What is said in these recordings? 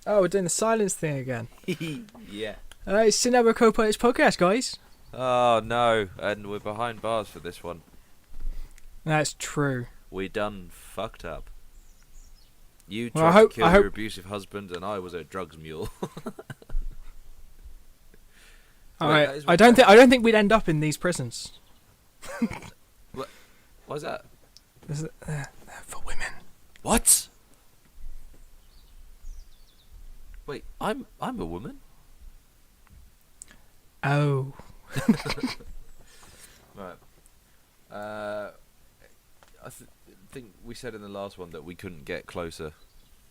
Oh, we're doing the silence thing again. Yeah. It's Cinema Co-Pilots podcast, guys. Oh no, and we're behind bars for this one. That's true. We done fucked up. You Well, tried to kill your abusive husband, and I was a drugs mule. Alright, I don't think we'd end up in these prisons. What? Why's that? For women. What? Wait, I'm a woman? Oh. Right. I think we said in the last one that we couldn't get closer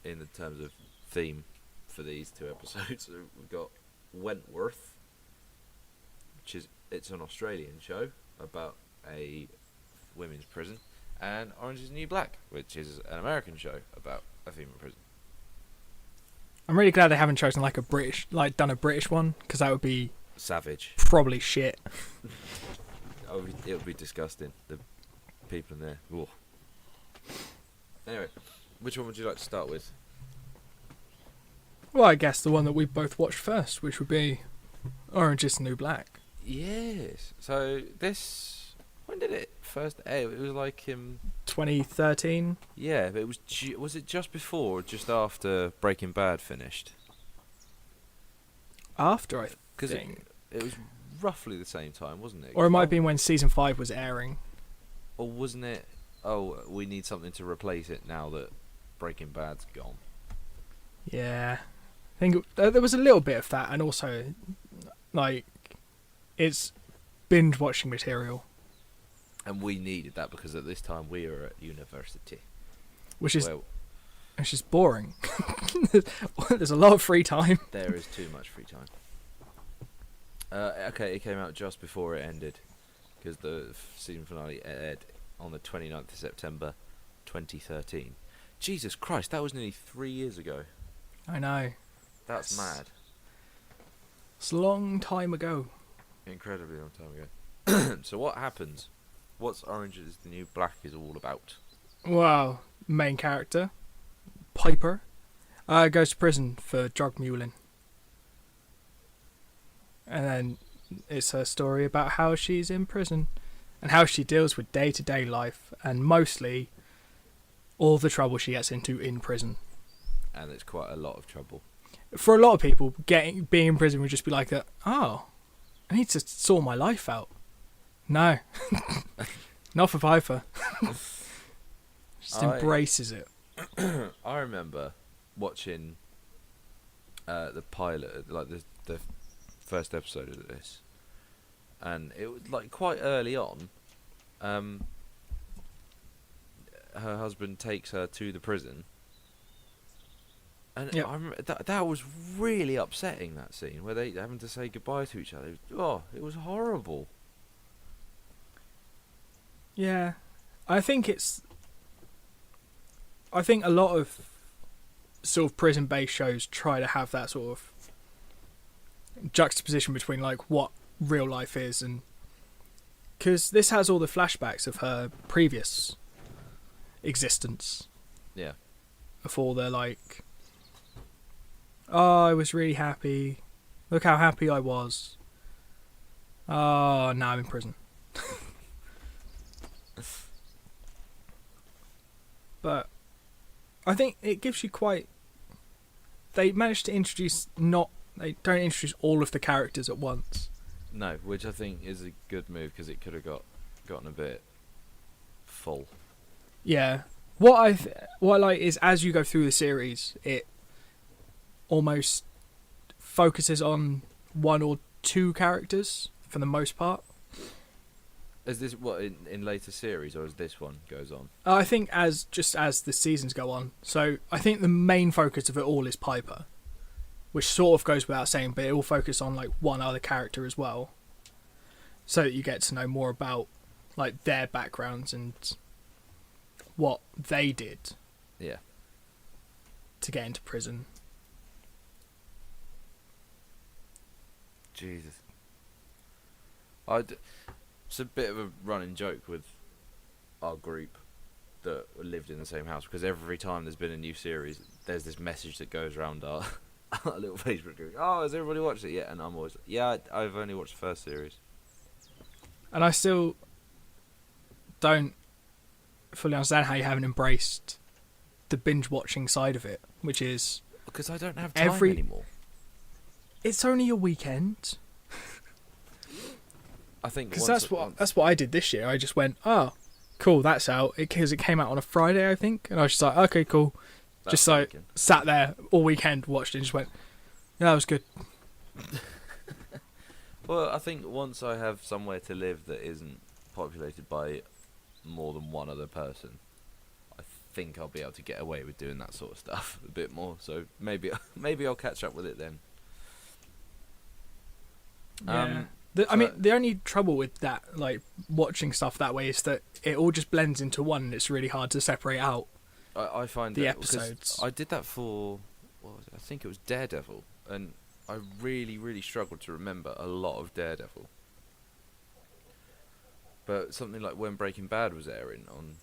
in the terms of theme for these two episodes. So we've got Wentworth, it's an Australian show about a women's prison, and Orange is the New Black, which is an American show about a female prison. I'm really glad they haven't chosen done a British one, because that would be Savage. probably shit. It would be disgusting. The people in there. Whoa. Anyway, which one would you like to start with? Well, I guess the one that we both watched first, which would be Orange is the New Black. Yes. So when did it first air? It was like 2013. Yeah, but it was it just before or just after Breaking Bad finished? After, I Because think. it was roughly the same time, wasn't it? Or it might have been when season 5 was airing. Or wasn't it? Oh, we need something to replace it now that Breaking Bad's gone. Yeah. I think there was a little bit of that, and also, it's binge watching material. And we needed that because at this time we were at university. Which is boring. There's a lot of free time. There is too much free time. Okay, it came out just before it ended, because the season finale aired on the 29th of September 2013. Jesus Christ, that was nearly 3 years ago. I know. That's mad. It's a long time ago. Incredibly long time ago. So what happens? What's Orange is the New Black is all about? Well, main character, Piper, goes to prison for drug muling. And then it's her story about how she's in prison and how she deals with day-to-day life, and mostly all the trouble she gets into in prison. And it's quite a lot of trouble. For a lot of people, being in prison would just be like, I need to sort my life out. No. Not for Piper. Just embraces it. I remember watching the pilot, like the first episode of this, and it was like quite early on. Her husband takes her to the prison, and yep. I remember that was really upsetting, that scene where they having to say goodbye to each other. It was horrible. Yeah, I think a lot of sort of prison-based shows try to have that sort of juxtaposition between like what real life is, and because this has all the flashbacks of her previous existence. Yeah. Before they're like, oh, I was really happy. Look how happy I was. Oh, now I'm in prison. But I think it gives you they managed to introduce they don't introduce all of the characters at once. No, which I think is a good move, because it could have gotten a bit full. Yeah. What I like is, as you go through the series, it almost focuses on one or two characters for the most part. Is this what in later series, or as this one goes on? I think as the seasons go on. So I think the main focus of it all is Piper, which sort of goes without saying, but it will focus on like one other character as well, so that you get to know more about like their backgrounds and what they did. Yeah. To get into prison. Jesus. It's a bit of a running joke with our group that lived in the same house, because every time there's been a new series, there's this message that goes around our a little Facebook group. Oh, has everybody watched it yet? And I'm always like, yeah, I've only watched the first series. And I still don't fully understand how you haven't embraced the binge watching side of it, which is Because I don't have time anymore. It's only a weekend. I think because that's what I did this year. I just went, oh, cool, that's out, because it came out on a Friday, I think, and I was just like, okay, cool. That's just like sat there all weekend, watched it, and just went, yeah, that was good. Well, I think once I have somewhere to live that isn't populated by more than one other person, I think I'll be able to get away with doing that sort of stuff a bit more. So maybe I'll catch up with it then. Yeah. The only trouble with that, like watching stuff that way, is that it all just blends into one, and it's really hard to separate out. I find the that episodes. I did that for, what was it? I think it was Daredevil, and I really, really struggled to remember a lot of Daredevil. But something like when Breaking Bad was airing on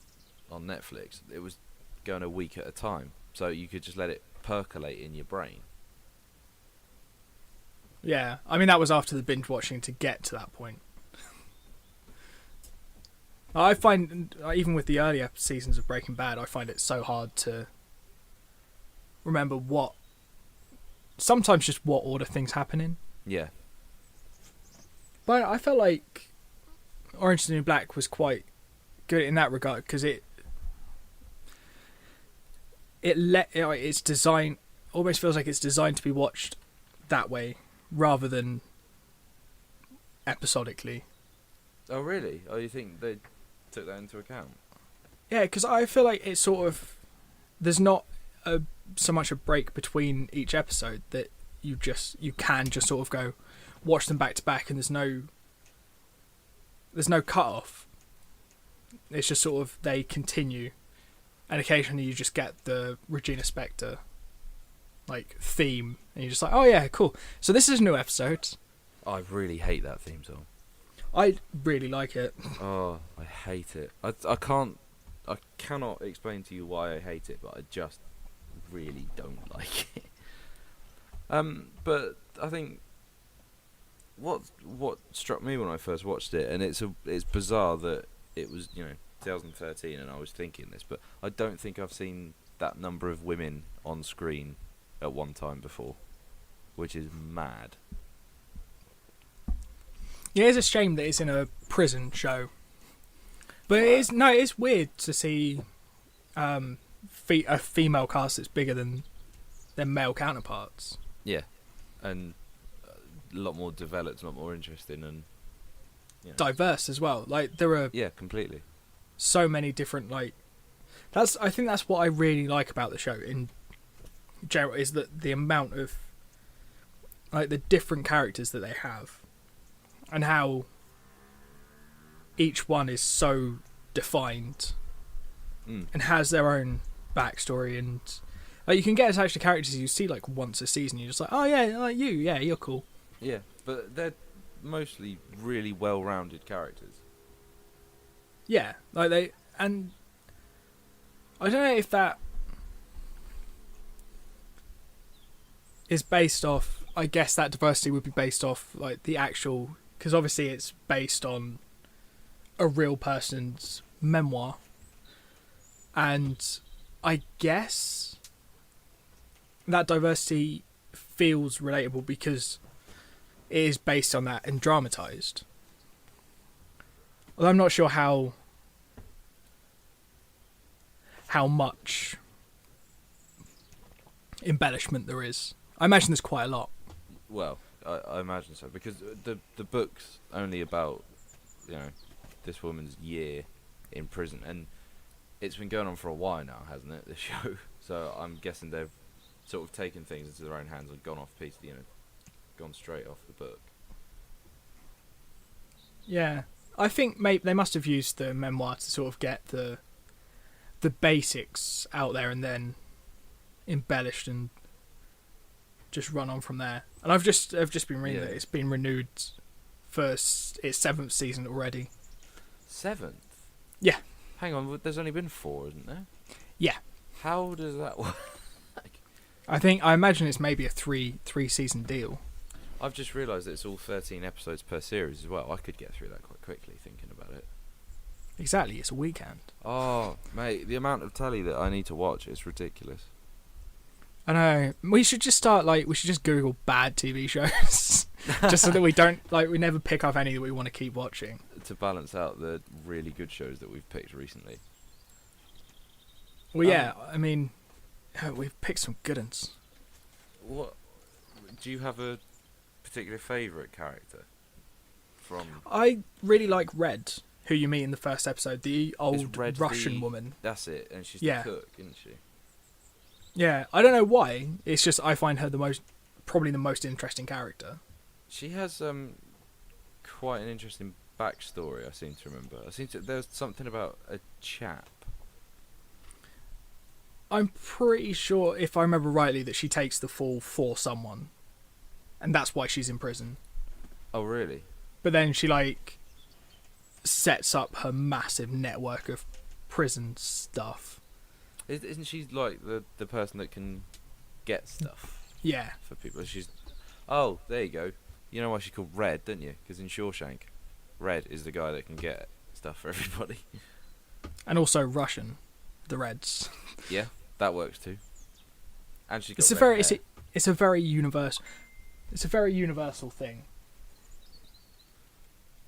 Netflix, it was going a week at a time, so you could just let it percolate in your brain. Yeah, I mean, that was after the binge watching to get to that point. I find, even with the earlier seasons of Breaking Bad, I find it so hard to remember sometimes just what order things happen in. Yeah. But I felt like Orange is the New Black was quite good in that regard, because it's designed, almost feels like it's designed to be watched that way rather than episodically. Oh, really? Oh, you think they took that into account? Yeah, because I feel like it's sort of, there's not so much a break between each episode, that you can just sort of go watch them back to back, and there's no cut off. It's just sort of, they continue, and occasionally you just get the Regina Spektor like theme, and you're just like, oh yeah, cool, so this is a new episode. I really hate that theme song. I really like it. Oh, I hate it. I cannot explain to you why I hate it, but I just really don't like it. But I think what struck me when I first watched it, and it's bizarre that it was 2013 and I was thinking this, but I don't think I've seen that number of women on screen at one time before, which is mad. Yeah, it's a shame that it's in a prison show, but it's weird to see a female cast that's bigger than their male counterparts. Yeah, and a lot more developed, a lot more interesting, and diverse as well. Like, there are completely so many different, like, I think that's what I really like about the show in general, is that the amount of, like, the different characters that they have, and how each one is so defined and has their own backstory, and like, you can get attached to characters you see like once a season. You're just like, oh yeah, like you're cool. Yeah, but they're mostly really well-rounded characters. Yeah, like and I don't know if that is based off. I guess that diversity would be based off like the actual, because obviously it's based on a real person's memoir, and I guess that diversity feels relatable because it is based on that and dramatized. Although I'm not sure how much embellishment there is. I imagine there's quite a lot. Well, I imagine so, because the book's only about this woman's year in prison, and it's been going on for a while now, hasn't it, the show? So I'm guessing they've sort of taken things into their own hands and gone gone straight off the book. Yeah, I think maybe they must have used the memoir to sort of get the basics out there, and then embellished and just run on from there. And I've just been reading that it's been renewed for its 7th season already. 7th? Yeah. Hang on, there's only been 4, isn't there? Yeah. How does that work? I imagine it's maybe a three season deal. I've just realised that it's all 13 episodes per series as well. I could get through that quite quickly thinking about it. Exactly, it's a weekend. Oh, mate, the amount of telly that I need to watch is ridiculous. I know. We should just Google bad TV shows, just so that we never pick up any that we want to keep watching. To balance out the really good shows that we've picked recently. Well, yeah, I mean, we've picked some good ones. What? Do you have a particular favourite character from? I really like Red, who you meet in the first episode, the old Russian woman. That's it, and she's the cook, isn't she? Yeah, I don't know why. It's just I find her probably the most interesting character. She has quite an interesting backstory. I seem to remember. There's something about a chap. I'm pretty sure, if I remember rightly, that she takes the fall for someone, and that's why she's in prison. Oh, really? But then she sets up her massive network of prison stuff. Isn't she like the person that can get stuff? Yeah. For people, Oh, there you go. You know why she's called Red, don't you? Because in Shawshank, Red is the guy that can get stuff for everybody. And also Russian, the Reds. Yeah, that works too. And she's got it's a very universal thing.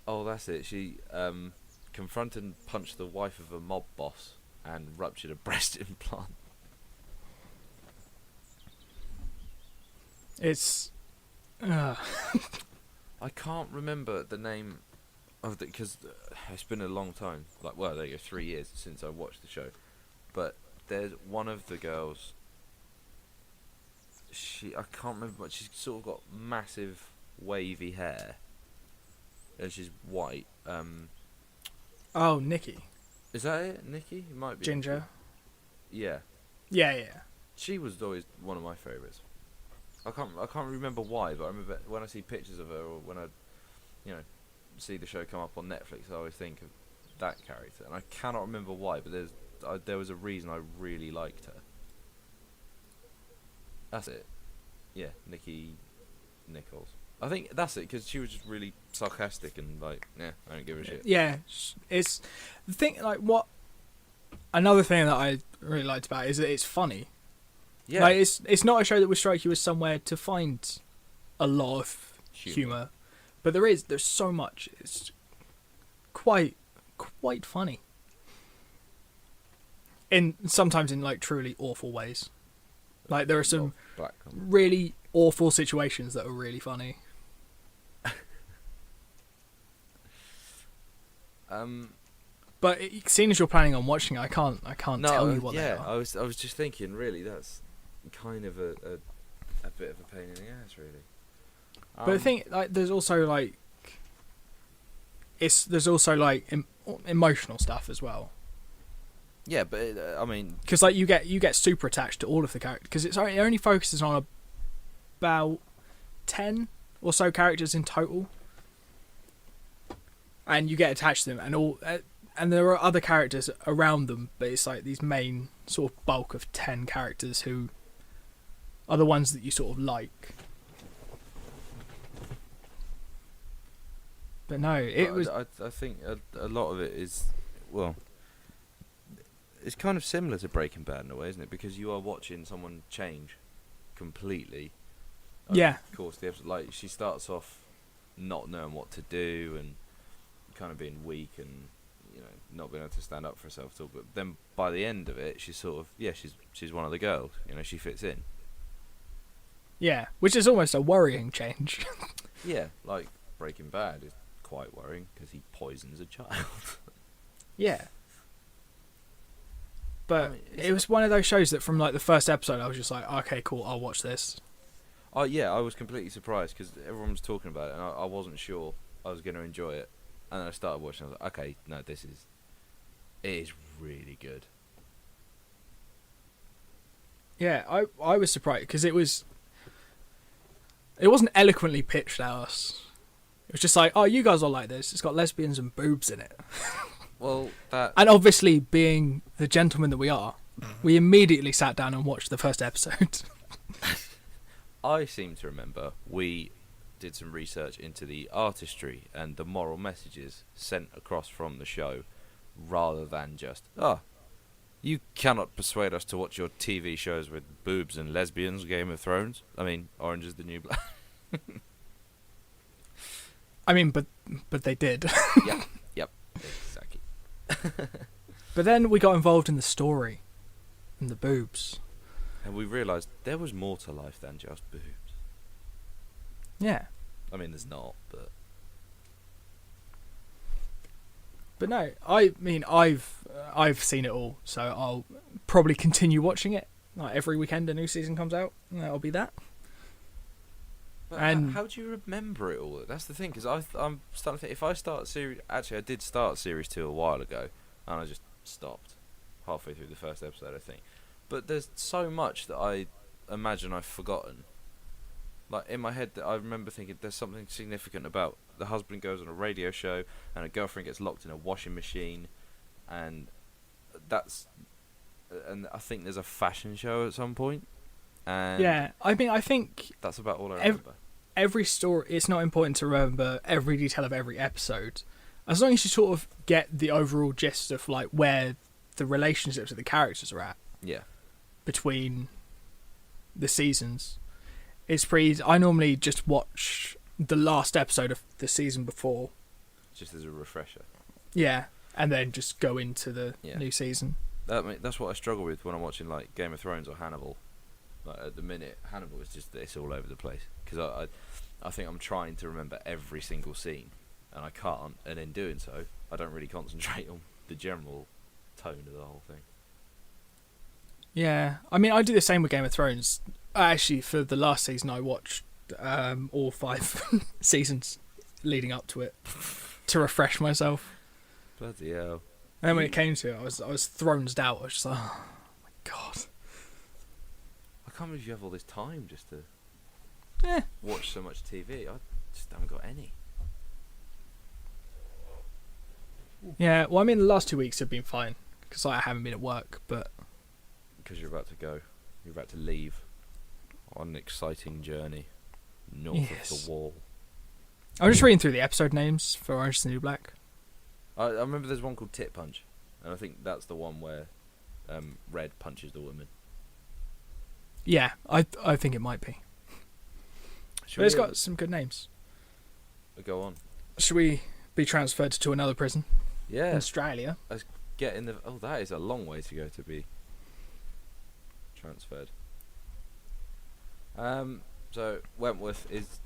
Oh, that's it. She confronted and punched the wife of a mob boss and ruptured a breast implant. It's... I can't remember the name of it because it's been a long time. There you go, 3 years since I watched the show. But there's one of the girls. I can't remember, but she's sort of got massive wavy hair, and she's white. Oh, Nikki. Is that it, Nikki? It might be. Ginger. Yeah. Yeah. She was always one of my favourites. I can't remember why, but I remember when I see pictures of her, or when I, see the show come up on Netflix, I always think of that character, and I cannot remember why, but there was a reason I really liked her. That's it. Yeah, Nikki Nichols. I think that's it, because she was just really sarcastic and I don't give a shit. Yeah, it's the thing. Another thing that I really liked about it is that it's funny. Yeah, it's not a show that would strike you as somewhere to find a lot of humour, but there's so much. It's quite funny. Sometimes in truly awful ways. There are some really awful situations that are really funny. But seeing as you're planning on watching it, I can't tell you what they are. I was just thinking, really, that's kind of a bit of a pain in the ass, really. But the thing, there's also emotional stuff as well. Yeah, but I mean, because you get super attached to all of the characters, because it only focuses on about 10 or so characters in total, and you get attached to them, and there are other characters around them, but it's these main sort of bulk of 10 characters who are the ones that you sort of like. But no, I think a lot of it is, it's kind of similar to Breaking Bad in a way, isn't it? Because you are watching someone change completely. Yeah. Of course, the episode, she starts off not knowing what to do and kind of being weak and not being able to stand up for herself at all. But then by the end of it, she's sort of she's one of the girls. She fits in. Yeah, which is almost a worrying change. Yeah, like Breaking Bad is quite worrying because he poisons a child. Yeah. But it was one of those shows that from the first episode I was just okay, cool, I'll watch this. Oh yeah, I was completely surprised because everyone was talking about it and I wasn't sure I was going to enjoy it. And then I started watching and I was like, okay, no, it is really good. Yeah, I was surprised because it wasn't eloquently pitched at us. It was just oh, you guys will like this. It's got lesbians and boobs in it. Well, and obviously, being the gentleman that we are, we immediately sat down and watched the first episode. I seem to remember we did some research into the artistry and the moral messages sent across from the show, rather than just, you cannot persuade us to watch your TV shows with boobs and lesbians, Game of Thrones. I mean, Orange is the New Black. I mean, but they did. Yep, exactly. But then we got involved in the story and the boobs. And we realised there was more to life than just boobs. Yeah. I mean, there's not, but... But no, I mean, I've seen it all, so I'll probably continue watching it. Like every weekend a new season comes out, and that'll be that. But And how do you remember it all? That's the thing, because I'm starting to think, if I start series... Actually, I did start Series 2 a while ago, and I just stopped halfway through the first episode, I think. But there's so much that I imagine I've forgotten. Like, in my head, I remember thinking there's something significant about the husband goes on a radio show, and a girlfriend gets locked in a washing machine, and that's... And I think there's a fashion show at some point. And yeah, I mean, I think that's about all I remember. Every story, it's not important to remember every detail of every episode, as long as you sort of get the overall gist of like where the relationships of the characters are at. Yeah. Between the seasons, it's pretty easy. I normally just watch the last episode of the season before, just as a refresher. Yeah, and then just go into the new season. That's what I struggle with when I'm watching like Game of Thrones or Hannibal. Like at the minute, Hannibal is just, it's all over the place, because I think I'm trying to remember every single scene, and I can't, and in doing so, I don't really concentrate on the general tone of the whole thing. Yeah, I mean, I do the same with Game of Thrones. Actually, for the last season, I watched all 5 seasons leading up to it to refresh myself. Bloody hell! And then when it came to it, I was thronesed out. I was just like, oh my god. I can't believe you have all this time just to Yeah. watch so much TV. I just haven't got any. Yeah, well, I mean, the last 2 weeks have been fine, because I haven't been at work, but... Because you're about to go. You're about to leave on an exciting journey north of the wall. I'm just reading through the episode names for Orange is the New Black. I remember there's one called Tit Punch, and I think that's the one where Red punches the woman. Yeah, I think it might be. But it's got some good names. Go on. Should we be transferred to another prison? Yeah. In Australia. Let's get in the... Oh, that is a long way to go to be transferred. So Wentworth is...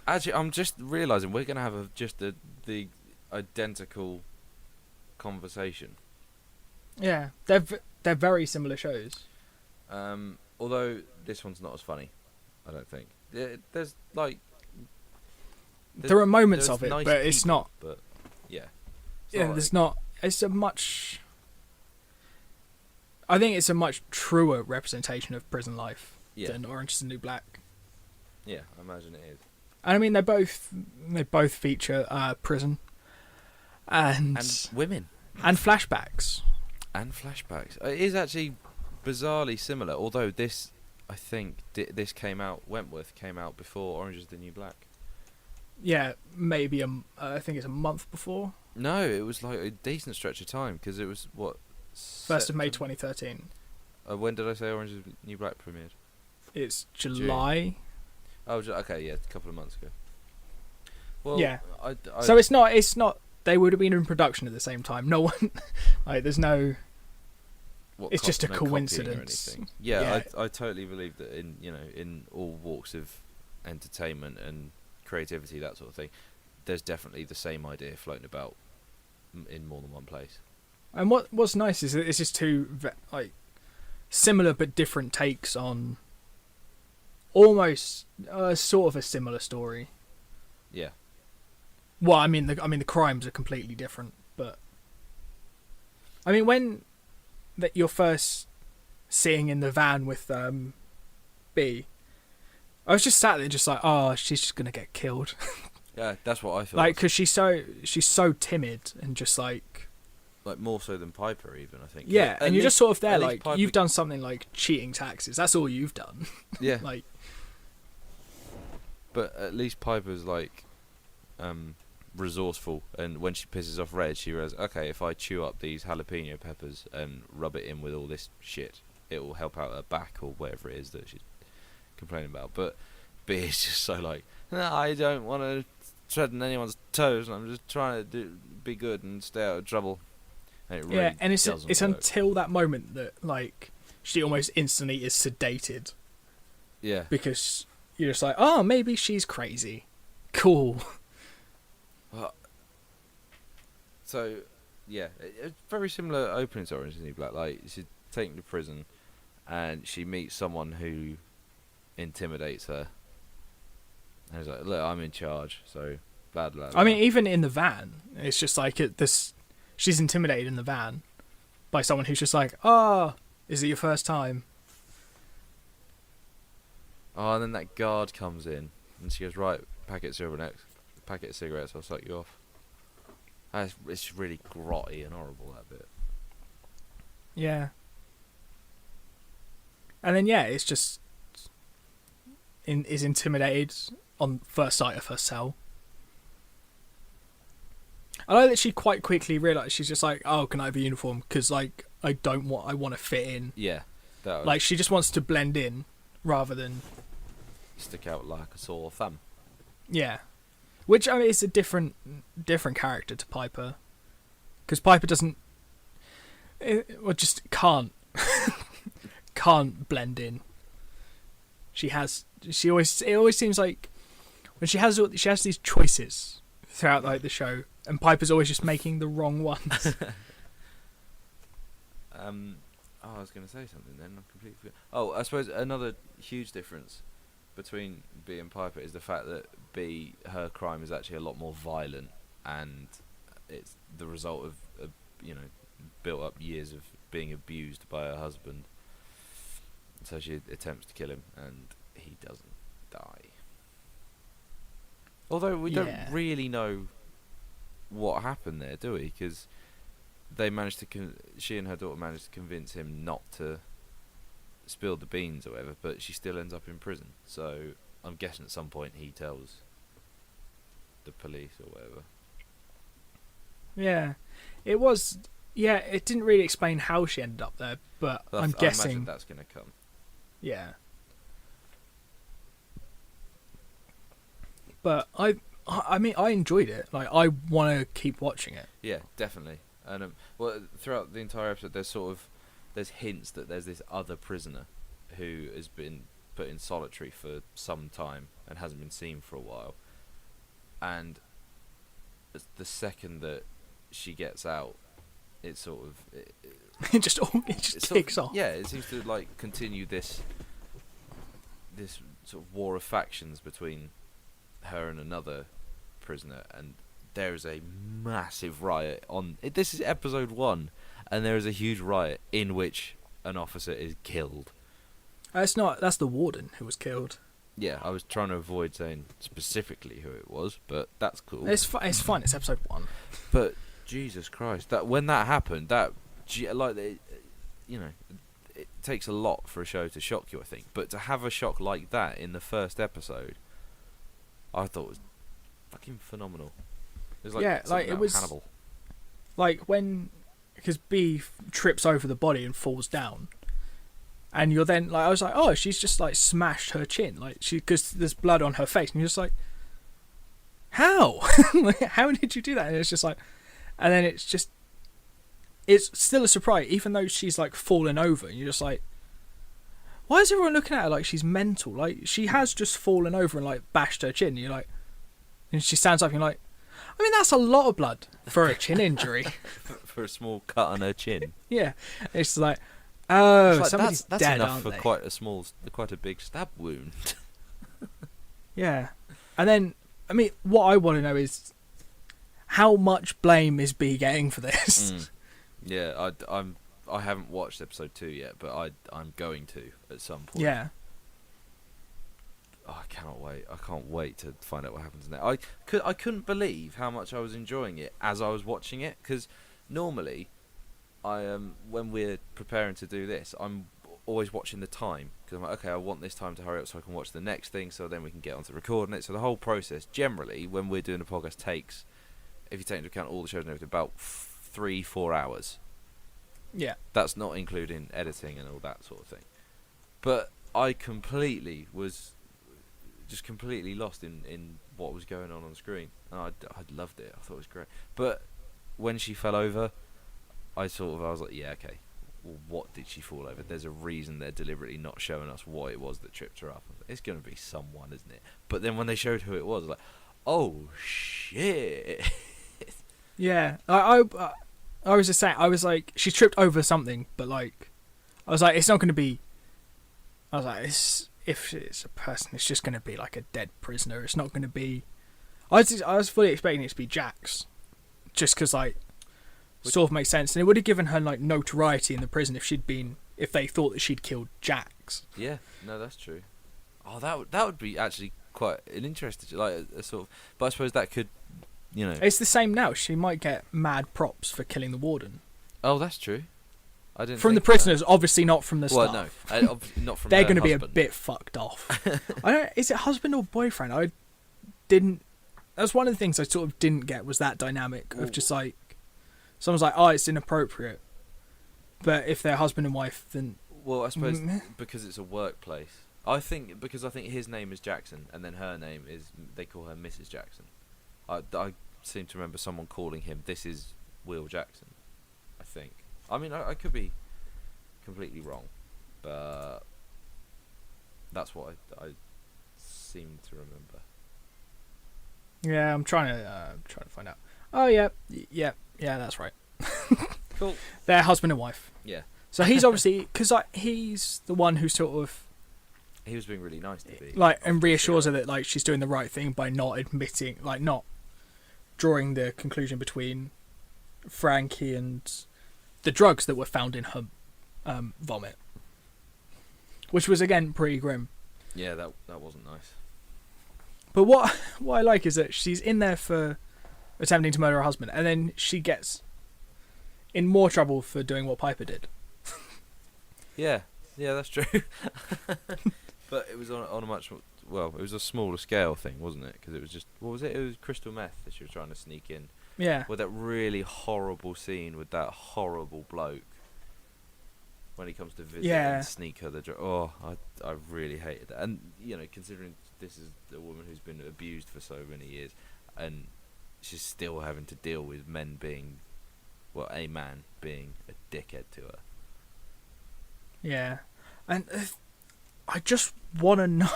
Actually, I'm just realising we're going to have the identical conversation. Yeah, they're very similar shows. Although this one's not as funny, I don't think. There's like... There are moments of it, nice but it's people, not. But yeah. There's not. It's a much... I think it's a much truer representation of prison life than Orange is the New Black. Yeah, I imagine it is. And I mean, they both feature prison and women and flashbacks. And flashbacks. It is actually bizarrely similar, although this, I think, this came out... Wentworth came out before Orange is the New Black. Yeah, maybe I think it's a month before. No, it was like a decent stretch of time, because it was, what... 1st of May 2013. When did I say Orange is the New Black premiered? It's July. Oh, okay, yeah, a couple of months ago. Well, yeah. So it's not. They would have been in production at the same time. No one, like, there's no. It's just a coincidence. Yeah, I totally believe that in all walks of entertainment and creativity, that sort of thing, there's definitely the same idea floating about in more than one place. And what's nice is that it's just two like similar but different takes on almost sort of a similar story. Yeah. Well, I mean the crimes are completely different, but I mean when that you're first sitting in the van with B, I was just sat there just like, oh, she's just gonna get killed. Yeah, that's what I thought. Like, because she's so timid and just like, like more so than Piper, even I think. Yeah, and you're just sort of there, at least like Piper- you've done something like cheating taxes. That's all you've done. Yeah, Like, but at least Piper's like resourceful, and when she pisses off Red, she realizes, okay, if I chew up these jalapeno peppers and rub it in with all this shit, it will help out her back or whatever it is that she's complaining about. But B is just so like, no, I don't want to tread on anyone's toes, and I'm just trying to be good and stay out of trouble. And it really yeah, and it's doesn't work. until that moment that like she almost instantly is sedated Yeah. because you're just like, oh, maybe she's crazy. Cool. So, yeah, it's very similar opening to Orange is the New Black. Like, she's taken to prison, and she meets someone who intimidates her. And he's like, look, I'm in charge, so blah, blah, blah. I mean, even in the van, it's just like she's intimidated in the van by someone who's just like, oh, is it your first time? Oh, and then that guard comes in, and she goes, right, packet of cigarettes, I'll suck you off. It's really grotty and horrible, that bit. Yeah. And then, yeah, it's just is intimidated on first sight of her cell. I know that she quite quickly realised, she's just like, oh, can I have a uniform? Because, like, I want to fit in. Yeah. That was Like, she just wants to blend in rather than... stick out like a sore thumb. Yeah. Which, I mean, is a different character to Piper. Because Piper doesn't... just can't. Can't blend in. It always seems like... When she has these choices throughout, like, the show, and Piper's always just making the wrong ones. I was going to say something then. I completely forgot. Oh, I suppose another huge difference between B and Piper is the fact that B, her crime is actually a lot more violent, and it's the result of built up years of being abused by her husband. So she attempts to kill him, and he doesn't die. Although we don't really know what happened there, do we? Because they managed to she and her daughter managed to convince him not to spill the beans or whatever, but she still ends up in prison. So I'm guessing at some point he tells the police or whatever. Yeah. It was... Yeah, it didn't really explain how she ended up there, but I'm guessing... I imagine that's going to come. Yeah. But I mean, I enjoyed it. Like, I want to keep watching it. Yeah, definitely. And throughout the entire episode, there's hints that there's this other prisoner who has been put in solitary for some time and hasn't been seen for a while. And the second that she gets out, it sort of It just kicks off. Yeah, it seems to like continue this sort of war of factions between her and another prisoner, and there is a massive riot on. This is episode 1, and there is a huge riot in which an officer is killed. That's the warden who was killed. Yeah, I was trying to avoid saying specifically who it was, but that's cool. It's fine. It's episode 1. But Jesus Christ, that when that happened, it takes a lot for a show to shock you, I think. But to have a shock like that in the first episode, I thought was fucking phenomenal. It was like it was Hannibal. Like because B trips over the body and falls down, and you're then like, I was like, oh, she's just like smashed her chin, like because there's blood on her face, and you're just like, how? Like, how did you do that? And it's just like, and then it's still a surprise, even though she's like fallen over, and you're just like, why is everyone looking at her like she's mental? Like, she has just fallen over and like bashed her chin. And you're like, and she stands up and you're like, I mean, that's a lot of blood for a chin injury. For a small cut on her chin. Yeah. It's like, oh, it's like, somebody's that's dead, enough aren't for they? quite a big stab wound. Yeah. And then, I mean, what I want to know is how much blame is B getting for this? Yeah, I haven't watched episode 2 yet, but I'm going to at some point. Yeah. Oh, I cannot wait. I can't wait to find out what happens next. I couldn't believe how much I was enjoying it as I was watching it, because normally when we're preparing to do this, I'm always watching the time because I'm like, okay, I want this time to hurry up so I can watch the next thing, so then we can get on to recording it. So the whole process, generally, when we're doing a podcast, takes, if you take into account all the shows and everything, about 3-4 hours. Yeah. That's not including editing and all that sort of thing. But I was just completely lost in what was going on the screen, and I loved it. I thought it was great. But when she fell over, I was like, yeah, okay. Well, what did she fall over? There's a reason they're deliberately not showing us what it was that tripped her up. It's going to be someone, isn't it? But then when they showed who it was, I was like, oh shit. Yeah, I was just saying, I was like, she tripped over something, but like, I was like, it's not going to be. I was like, if it's a person, it's just going to be like a dead prisoner. It's not going to be. I was fully expecting it to be Jax, just because like. Sort of makes sense, and it would have given her like notoriety in the prison if they thought that she'd killed Jax. Yeah, no, that's true. Oh, that would be actually quite an interesting, like a sort of. But I suppose that could, It's the same now. She might get mad props for killing the warden. Oh, that's true. I didn't. From the prisoners, obviously not from the staff. Well, no, not from. They're going to be husband. a bit fucked off. I don't. Is it husband or boyfriend? I didn't. That's one of the things I sort of didn't get was that dynamic of just like. Someone's like, oh, it's inappropriate. But if they're husband and wife, then... Well, I suppose because it's a workplace. I think his name is Jackson, and then her name is... They call her Mrs. Jackson. I seem to remember someone calling him, this is Will Jackson, I think. I mean, I could be completely wrong, but that's what I seem to remember. Yeah, I'm trying to find out. Oh, yeah, that's right. Cool. They're husband and wife. Yeah. So he's obviously... Because he's the one who sort of... He was being really nice to be. Like, and reassures her that like she's doing the right thing by not admitting... Like, not drawing the conclusion between Frankie and the drugs that were found in her vomit. Which was, again, pretty grim. Yeah, that wasn't nice. But what I like is that she's in there for... attempting to murder her husband, and then she gets in more trouble for doing what Piper did. Yeah, that's true. But it was on a much it was a smaller scale thing, wasn't it? Because it was just what was it? It was crystal meth that she was trying to sneak in. Yeah. With that really horrible scene with that horrible bloke when he comes to visit and sneak her the drug. Oh, I really hated that. And considering this is a woman who's been abused for so many years, and she's still having to deal with a man being a dickhead to her. Yeah, and I just want to know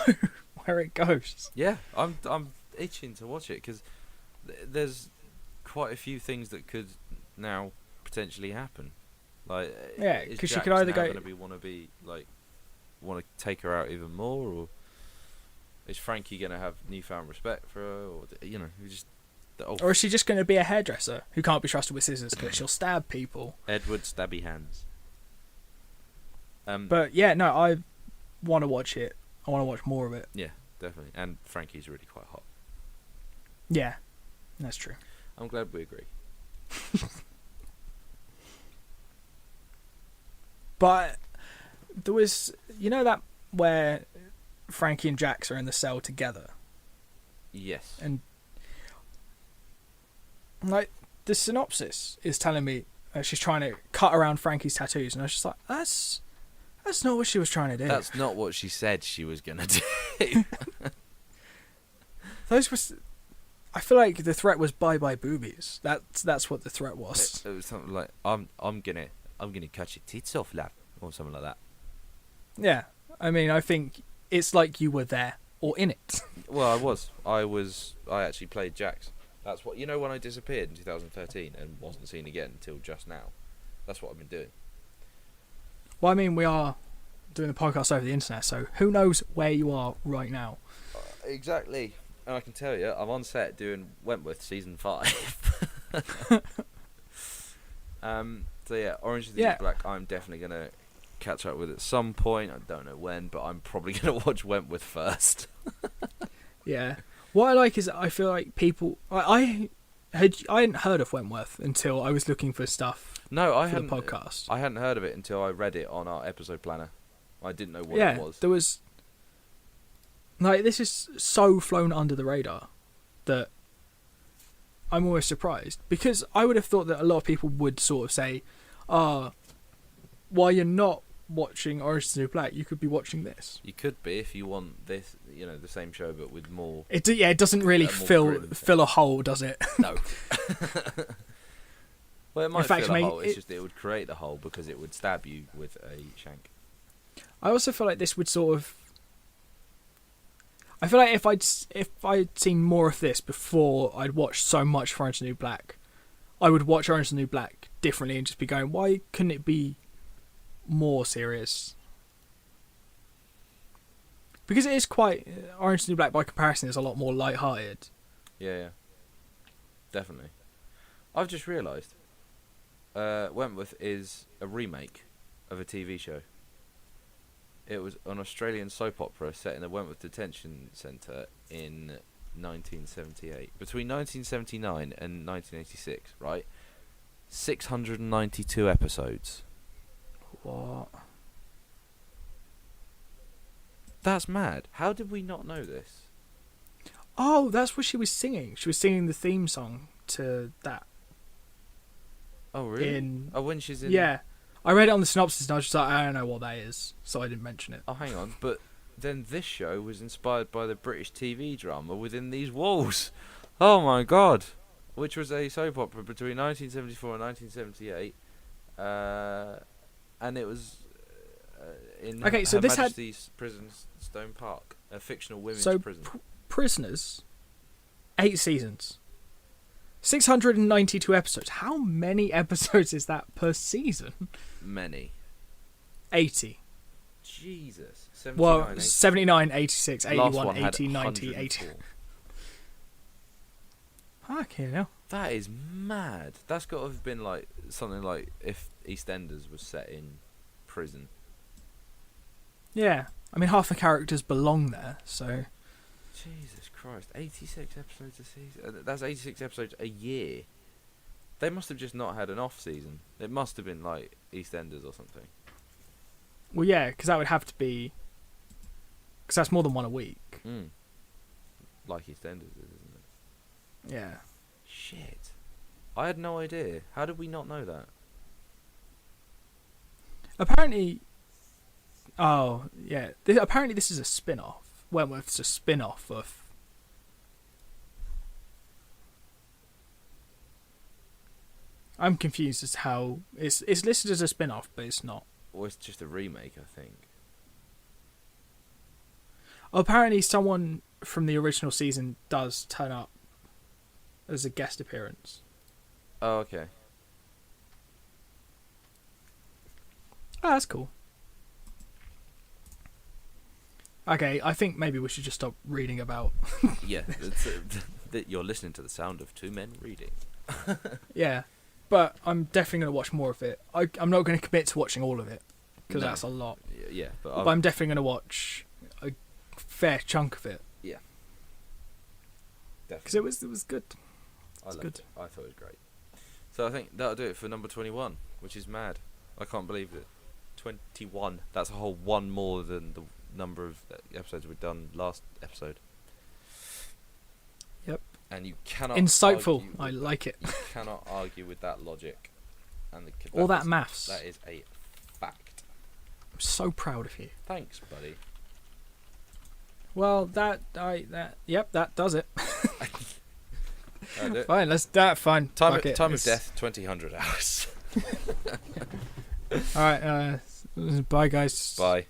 where it goes. Yeah, I'm itching to watch it because there's quite a few things that could now potentially happen. Like, yeah, because she could either go want to take her out even more, or is Frankie going to have newfound respect for her, or or is she just going to be a hairdresser who can't be trusted with scissors because she'll stab people? Edward Stabby Hands. But yeah, no, I want to watch it. I want to watch more of it. Yeah, definitely. And Frankie's really quite hot. Yeah, that's true. I'm glad we agree. But there was, that where Frankie and Jax are in the cell together. Yes. And like the synopsis is telling me she's trying to cut around Frankie's tattoos, and I was just like, that's not what she was trying to do. That's not what she said she was gonna do. I feel like the threat was bye boobies. That's what the threat was. It was something like I'm gonna cut your tits off, lad, or something like that. Yeah, I mean, I think it's like you were there or in it. Well, I actually played Jax. That's what when I disappeared in 2013 and wasn't seen again until just now. That's what I've been doing. Well, I mean, we are doing the podcast over the internet, so who knows where you are right now? Exactly. And I can tell you, I'm on set doing Wentworth season 5. So yeah, Orange is the New Black. I'm definitely gonna catch up with at some point. I don't know when, but I'm probably gonna watch Wentworth first. Yeah. What I like is I feel like people. I hadn't heard of Wentworth until I was looking for stuff No, I for the hadn't. podcast. I hadn't heard of it until I read it on our episode planner. I didn't know what Yeah, it was. there was. Like, this is so flown under the radar that I'm always surprised, because I would have thought that a lot of people would sort of say, while you're not watching Orange is the New Black, you could be watching this. You could be if you want this, the same show but with more. It doesn't really fill a hole, does it? No. Well, it might In fact, fill a hole. It's just it would create the hole because it would stab you with a shank. I also feel like this would sort of. I feel like if I'd seen more of this before I'd watched so much Orange is the New Black, I would watch Orange is the New Black differently and just be going, why couldn't it be more serious? Because it is quite Orange is the New Black by comparison is a lot more light-hearted. Yeah. Definitely. I've just realised Wentworth is a remake of a TV show. It was an Australian soap opera set in the Wentworth Detention Centre in 1978. Between 1979 and 1986, right? 692 episodes. What? That's mad. How did we not know this? Oh, that's what she was singing. She was singing the theme song to that. Oh, really? When she's in... Yeah. I read it on the synopsis and I was just like, I don't know what that is, so I didn't mention it. Oh, hang on. But then this show was inspired by the British TV drama Within These Walls. Oh, my God. Which was a soap opera between 1974 and 1978. And it was in Her Majesty's Prison Stone Park, a fictional women's prison. Prisoners, 8 seasons. 692 episodes. How many episodes is that per season? Many. 80. Jesus. 79, 86, 81, 80, 80, 90, 80. Fucking hell. That is mad. That's got to have been like something like if EastEnders was set in prison. Yeah. I mean, half the characters belong there, so... Jesus Christ, 86 episodes a season. That's 86 episodes a year. They must have just not had an off season. It must have been like EastEnders or something. Well, yeah, because that would have to be... Because that's more than one a week. Like EastEnders is, isn't it? Yeah. Shit. I had no idea. How did we not know that? Apparently... Oh, yeah. Apparently this is a spin-off. Wentworth's a spin-off of... I'm confused as to how... It's listed as a spin-off, but it's not. Or it's just a remake, I think. Apparently someone from the original season does turn up as a guest appearance. Oh, okay. Oh, that's cool. Okay, I think maybe we should just stop reading about... Yeah, you're listening to the sound of two men reading. Yeah, but I'm definitely going to watch more of it. I'm not going to commit to watching all of it, because that's a lot. Yeah, but I'm definitely going to watch a fair chunk of it. Yeah. Because it was good. I loved it. I thought it was great. So I think that'll do it for number 21, which is mad. I can't believe it. 21. That's a whole one more than the number of episodes we've done last episode. Yep. And you cannot insightful. I like it. You cannot argue with that logic and all that maths. That is a fact. I'm so proud of you. Thanks, buddy. Well, that does it. It. Fine, let's that fine. Time of death 2000 hours. All right, bye guys. Bye.